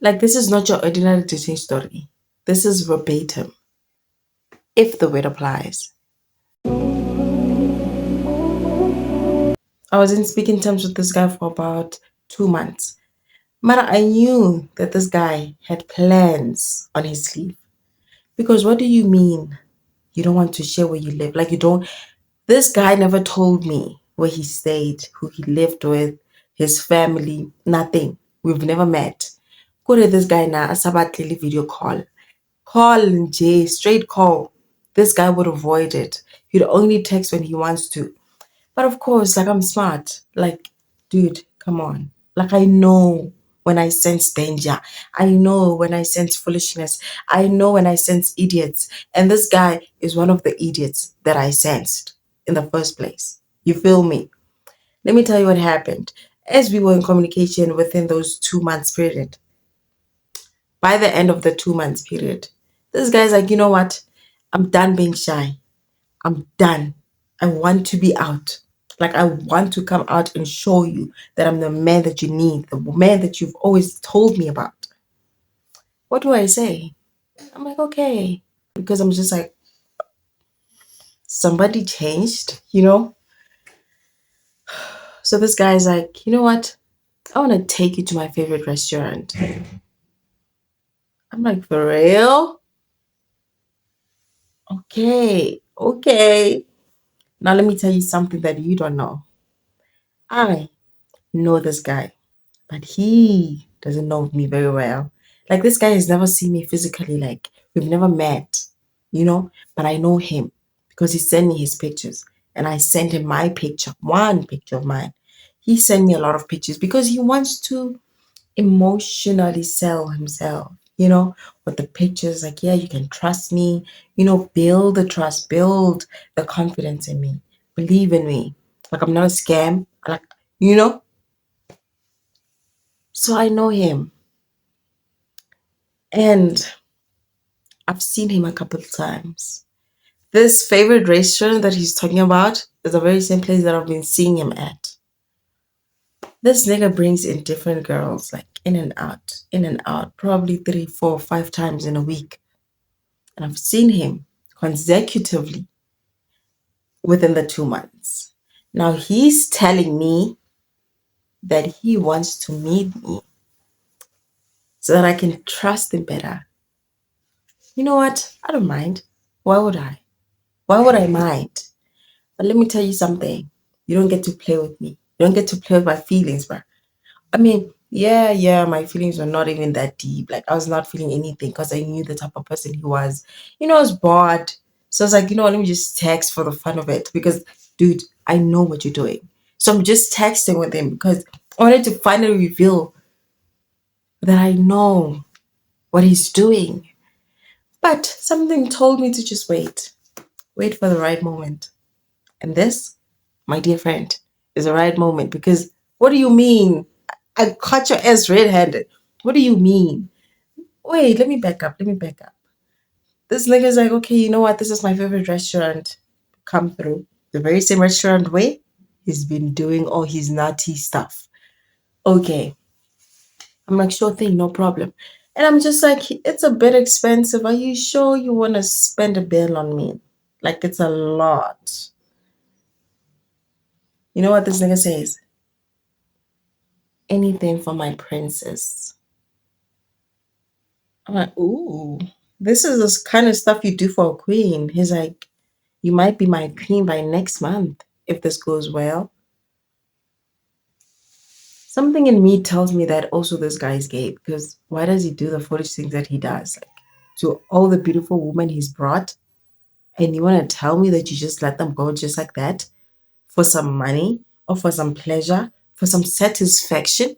Like, this is not your ordinary dating story. This is verbatim, if the word applies. I was in speaking terms with this guy for about 2 months. But I knew that this guy had plans on his sleeve. Because what do you mean you don't want to share where you live? Like, you don't. This guy never told me where he stayed, who he lived with, his family, nothing. We've never met. Go to this guy now, Asabatlili video call. Call Jay, straight call. This guy would avoid it. He'd only text when he wants to. But of course, like, I'm smart. Like, dude, come on. Like, I know when I sense danger. I know when I sense foolishness. I know when I sense idiots. And this guy is one of the idiots that I sensed in the first place. You feel me? Let me tell you what happened. As we were in communication within those 2 months period, by the end of the 2 months period, this guy's like, you know what? I'm done being shy. I'm done. I want to be out. Like, I want to come out and show you that I'm the man that you need, the man that you've always told me about. What do I say? I'm like, okay. Because I'm just like, somebody changed, you know? So this guy's like, you know what? I want to take you to my favorite restaurant. I'm like, for real? Okay. Okay. Now let me tell you something that you don't know. I know this guy, but he doesn't know me very well. Like, this guy has never seen me physically, like, we've never met, you know, but I know him because he sent me his pictures and I sent him my picture, one picture of mine. He sent me a lot of pictures because he wants to emotionally sell himself, you know, with the pictures, like, yeah, you can trust me, you know, build the trust, build the confidence in me, believe in me. Like, I'm not a scam, like, you know. So I know him. And I've seen him a couple of times. This favorite restaurant that he's talking about is the very same place that I've been seeing him at. This nigga brings in different girls, like, in and out, probably 3, 4, 5 times in a week. And I've seen him consecutively within the 2 months. Now he's telling me that he wants to meet me so that I can trust him better. You know what? I don't mind. Why would I? Why would I mind? But let me tell you something. You don't get to play with me. You don't get to play with my feelings, bro. I mean, yeah, my feelings were not even that deep. Like, I was not feeling anything because I knew the type of person he was. You know, I was bored. So I was like, you know what, let me just text for the fun of it because, dude, I know what you're doing. So I'm just texting with him because I wanted to finally reveal that I know what he's doing. But something told me to just wait. Wait for the right moment. And this, my dear friend, is the right moment because what do you mean? I caught your ass red handed. What do you mean? Wait, let me back up. Let me back up. This nigga's like, okay, you know what? This is my favorite restaurant. Come through. The very same restaurant where he's been doing all his naughty stuff. Okay. I'm like, sure thing, no problem. And I'm just like, it's a bit expensive. Are you sure you want to spend a bill on me? Like, it's a lot. You know what this nigga says? Anything for my princess. I'm like, ooh, this is the kind of stuff you do for a queen. He's like, you might be my queen by next month if this goes well. Something in me tells me that also this guy is gay because why does he do the foolish things that he does? Like, to all the beautiful women he's brought, and you want to tell me that you just let them go just like that for some money or for some pleasure, for some satisfaction?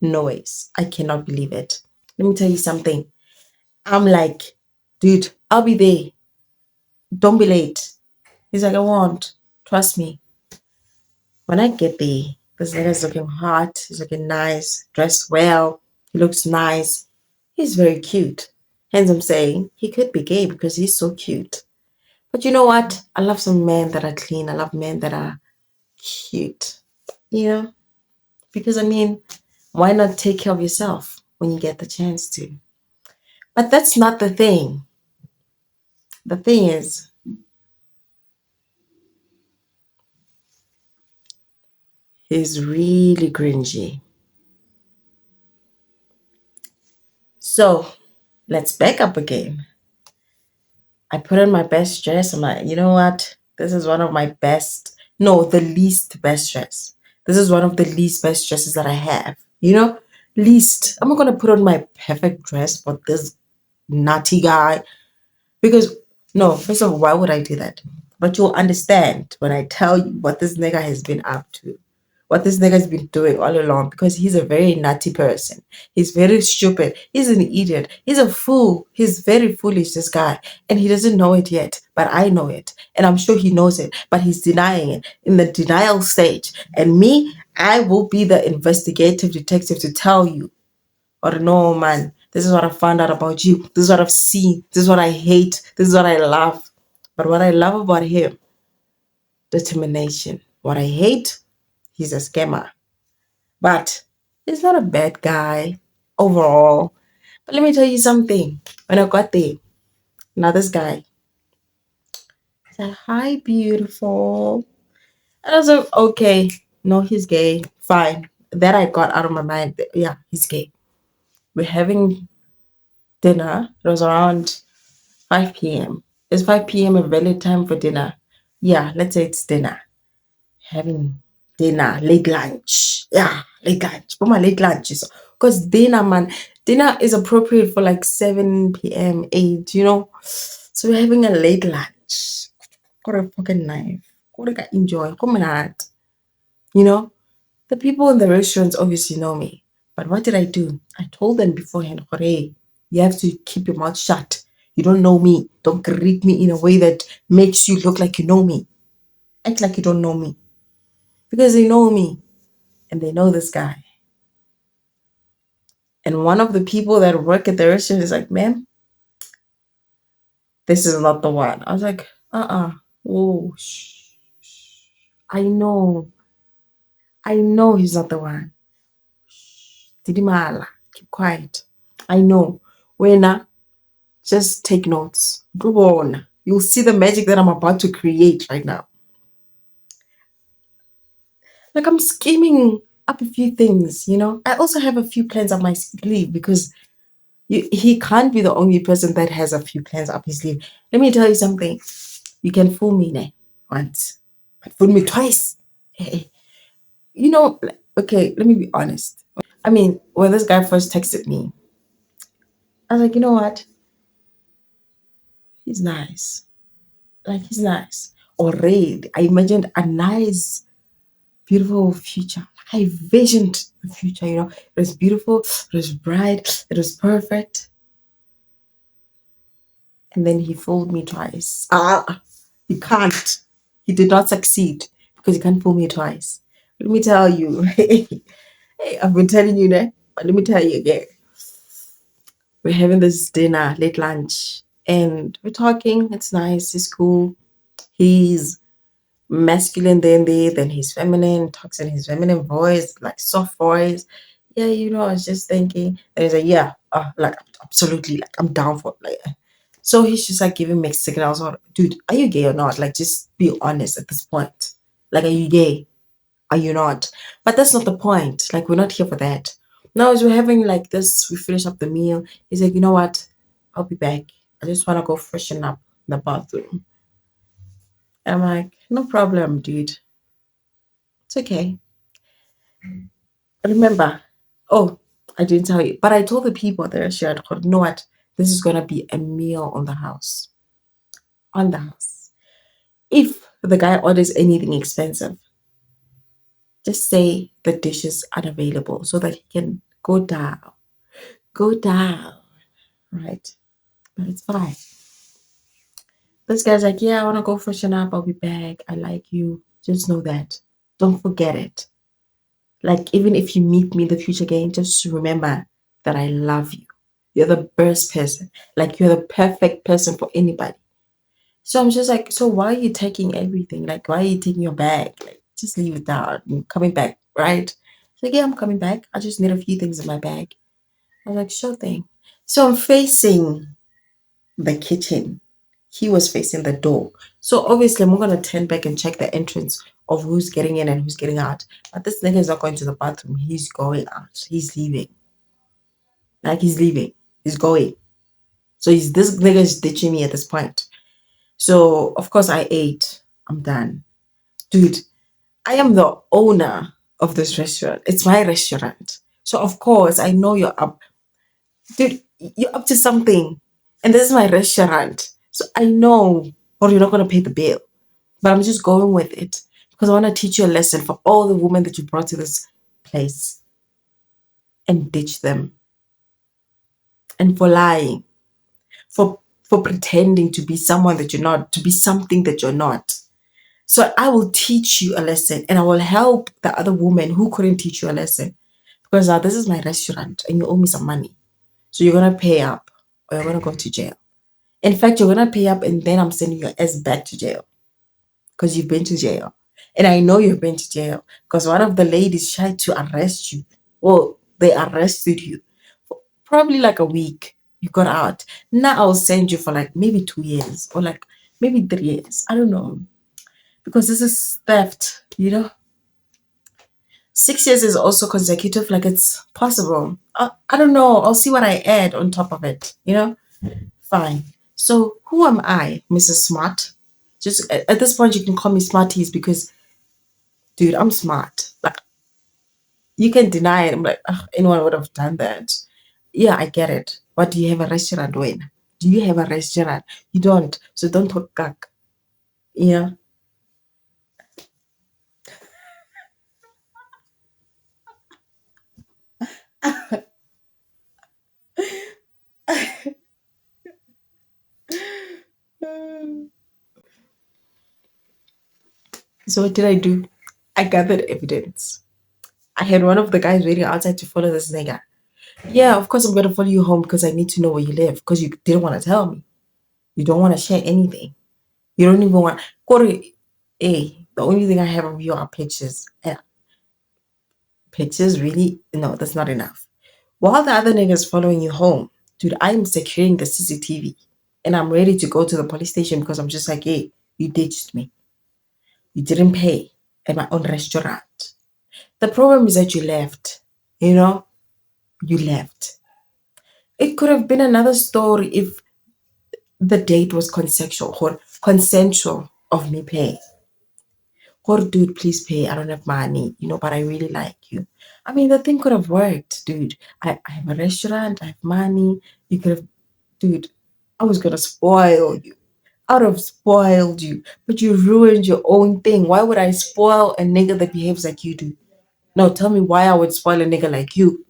No ways. I cannot believe it. Let me tell you something. I'm like, dude, I'll be there. Don't be late. He's like, I won't. Trust me. When I get there, this nigga's looking hot. He's looking nice, dressed well. He looks nice. He's very cute. Hence, I'm saying he could be gay because he's so cute. But you know what? I love some men that are clean. I love men that are cute. You know? Because I mean, why not take care of yourself? when you get the chance to. But that's not the thing. The thing is, he's really cringy. So let's back up again. I put on my best dress. I'm like, you know what? This is one of my best, no, the least best dress. This is one of the least best dresses that I have. Least. I'm not going to put on my perfect dress for this nutty guy. Because, no, first of all, why would I do that? But you'll understand when I tell you what this nigga has been up to, what this nigga has been doing all along, because he's a very nutty person. He's very stupid. He's an idiot. He's a fool. He's very foolish, this guy. And he doesn't know it yet, but I know it. And I'm sure he knows it, but he's denying it in the denial stage. And me, I will be the investigative detective to tell you, or no, man, this is what I found out about you. This is what I've seen. This is what I hate. This is what I love. But what I love about him, determination. What I hate, he's a scammer. But he's not a bad guy overall. But let me tell you something. When I got there, now this guy said, "Hi, beautiful." And I was like, okay, no, he's gay. Fine. That I got out of my mind. Yeah, he's gay. We're having dinner. It was around 5 p.m. Is 5 p.m. a valid time for dinner? Yeah, let's say it's dinner. Having dinner, late lunch. Yeah, late lunch. But my late lunch is because dinner, man, dinner is appropriate for like 7 p.m., 8. So we're having a late lunch. Got a fucking knife. Got to enjoy. Come on, you know. The people in the restaurants obviously know me. But what did I do? I told them beforehand, hey, you have to keep your mouth shut. You don't know me. Don't greet me in a way that makes you look like you know me. Act like you don't know me. Because they know me and they know this guy. And one of the people that work at the restaurant is like, ma'am, this is not the one. I was like, oh, shh. I know. I know he's not the one. Didimala, keep quiet. I know. Wena, just take notes. Go on. You'll see the magic that I'm about to create right now. Like I'm scheming up a few things. I also have a few plans up my sleeve because he can't be the only person that has a few plans up his sleeve. Let me tell you something. You can fool me once, but fool me twice. You know, okay, let me be honest. I mean, when this guy first texted me, I was like, you know what? He's nice. Like he's nice. Already, I imagined a nice, beautiful future. Like I visioned the future. It was beautiful, it was bright, it was perfect. And then he fooled me twice. He can't. He did not succeed because he can't fool me twice. Let me tell you. Hey, I've been telling you that, but let me tell you again. We're having this dinner, late lunch, and we're talking. It's nice. It's cool. He's masculine then he's feminine, talks in his feminine voice, like soft voice. Yeah, I was just thinking. And he's like, yeah, like absolutely, like I'm down for it. Like, so he's just like giving mixed signals. Or, dude, are you gay or not? Like, just be honest at this point. Like, are you gay? Are you not? But that's not the point. Like, we're not here for that. No, as we're having like this, we finish up the meal. He's like, you know what? I'll be back. I just want to go freshen up in the bathroom. I'm like, no problem, dude. It's okay. Remember, oh, I didn't tell you, but I told the people at the restaurant, you know what? This is going to be a meal on the house. On the house. If the guy orders anything expensive, just say the dish is unavailable so that he can go down. Go down. Right? But it's fine. This guy's like, yeah, I want to go freshen up. I'll be back. I like you. Just know that. Don't forget it. Like, even if you meet me in the future again, just remember that I love you. You're the best person. Like, you're the perfect person for anybody. So I'm just like, so why are you taking everything? Like, why are you taking your bag? Like, just leave it down. I'm coming back, right? So, yeah, I'm coming back. I just need a few things in my bag. I was like, sure thing. So I'm facing the kitchen. He was facing the door. So obviously I'm gonna turn back and check the entrance of who's getting in and who's getting out. But this nigga is not going to the bathroom. He's going out. He's leaving. Like he's leaving. He's going. So he's this nigga is ditching me at this point. So of course I ate. I'm done. Dude, I am the owner of this restaurant. It's my restaurant. So of course I know you're up. Dude, you're up to something. And this is my restaurant. So I know or you're not gonna pay the bill. But I'm just going with it. Because I want to teach you a lesson for all the women that you brought to this place and ditch them. And for lying. For pretending to be someone that you're not, to be something that you're not. So I will teach you a lesson and I will help the other woman who couldn't teach you a lesson. Because this is my restaurant and you owe me some money. So you're going to pay up or you're going to go to jail. In fact, you're going to pay up and then I'm sending your ass back to jail because you've been to jail. And I know you've been to jail because one of the ladies tried to arrest you. Well, they arrested you for probably like a week. You got out. Now I'll send you for like maybe 2 years or like maybe 3 years. I don't know. Because this is theft, 6 years is also consecutive, like it's possible. I don't know. I'll see what I add on top of it. Fine. So who am I, Mrs. Smart? Just at this point, you can call me Smarties because, dude, I'm smart. Like you can deny it. I'm like, "Ugh, anyone would have done that." Yeah, I get it. But do you have a restaurant, Wayne? Do you have a restaurant? You don't. So don't talk cock. Yeah. So what did I do? I gathered evidence. I had one of the guys waiting outside to follow this nigga. Yeah, of course I'm gonna follow you home because I need to know where you live because you didn't want to tell me. You don't want to share anything. You don't even want. Corey, hey, the only thing I have of you are pictures. Pictures, really? No, that's not enough. While the other nigga's following you home, dude, I'm securing the CCTV and I'm ready to go to the police station because I'm just like, hey, you ditched me. You didn't pay at my own restaurant. The problem is that you left. You know, you left. It could have been another story if the date was consensual of me paying. Or dude, please pay. I don't have money, but I really like you. I mean, the thing could have worked, dude. I have a restaurant, I have money. You could have, dude, I was gonna spoil you. I would have spoiled you, but you ruined your own thing. Why would I spoil a nigga that behaves like you do? No, tell me why I would spoil a nigga like you.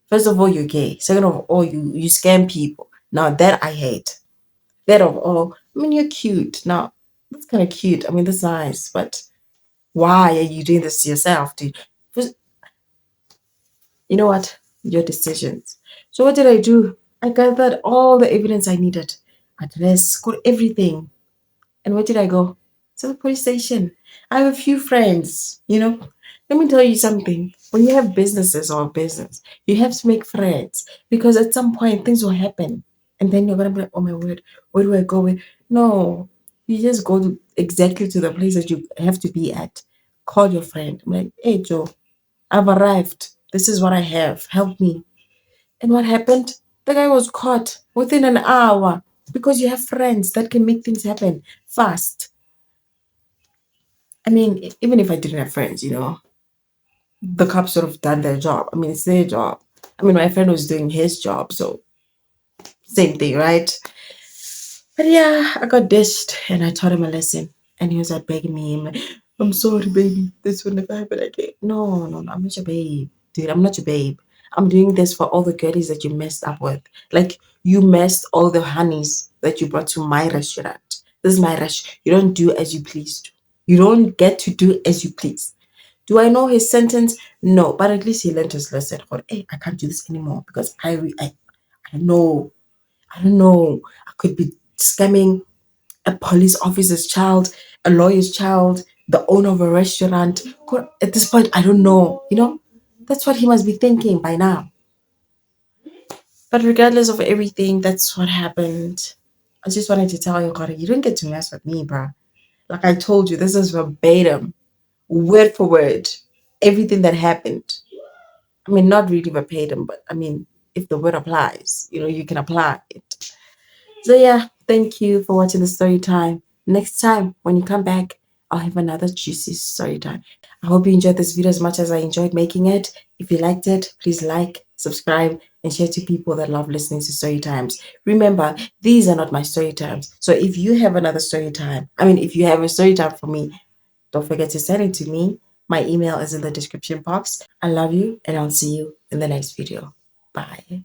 First of all, you're gay. Second of all, you scam people. Now that I hate. Third of all, I mean you're cute. Now that's kind of cute. I mean that's nice, but why are you doing this to yourself, dude? First, you know what? Your decisions. So what did I do? I gathered all the evidence I needed. Address, got everything. And where did I go? To the police station. I have a few friends. Let me tell you something. When you have businesses or a business, you have to make friends because at some point things will happen. And then you're gonna be like, oh my word, where do I go with? No. You just go exactly to the place that you have to be at. Call your friend. I'm like, hey Joe, I've arrived. This is what I have. Help me. And what happened? The guy was caught within an hour because you have friends that can make things happen fast. I mean, even if I didn't have friends, the cops would have done their job. I mean, it's their job. I mean, my friend was doing his job, so same thing, right? But yeah, I got dished and I taught him a lesson. And he was like begging me, I'm sorry, baby. This will never happen again. No, no, no, I'm not your babe. Dude, I'm not your babe. I'm doing this for all the girlies that you messed up with. Like, you messed all the honeys that you brought to my restaurant. This is my restaurant. You don't do as you please. You don't get to do as you please. Do I know his sentence? No, but at least he learned his lesson. Hey, I can't do this anymore because I know I don't know. I could be scamming a police officer's child, a lawyer's child, the owner of a restaurant. At this point, I don't know. That's what he must be thinking by now. But regardless of everything, that's what happened. I just wanted to tell you, Kari, you don't get to mess with me, bruh. Like I told you, this is verbatim, word for word, everything that happened. I mean, not really verbatim, but I mean, if the word applies, you can apply it. So yeah, thank you for watching the story time. Next time when you come back, I'll have another juicy story time. I hope you enjoyed this video as much as I enjoyed making it. If you liked it, please like, subscribe, and share to people that love listening to story times. Remember, these are not my story times. So if you have another story time, if you have a story time for me, don't forget to send it to me. My email is in the description box. I love you, and I'll see you in the next video. Bye.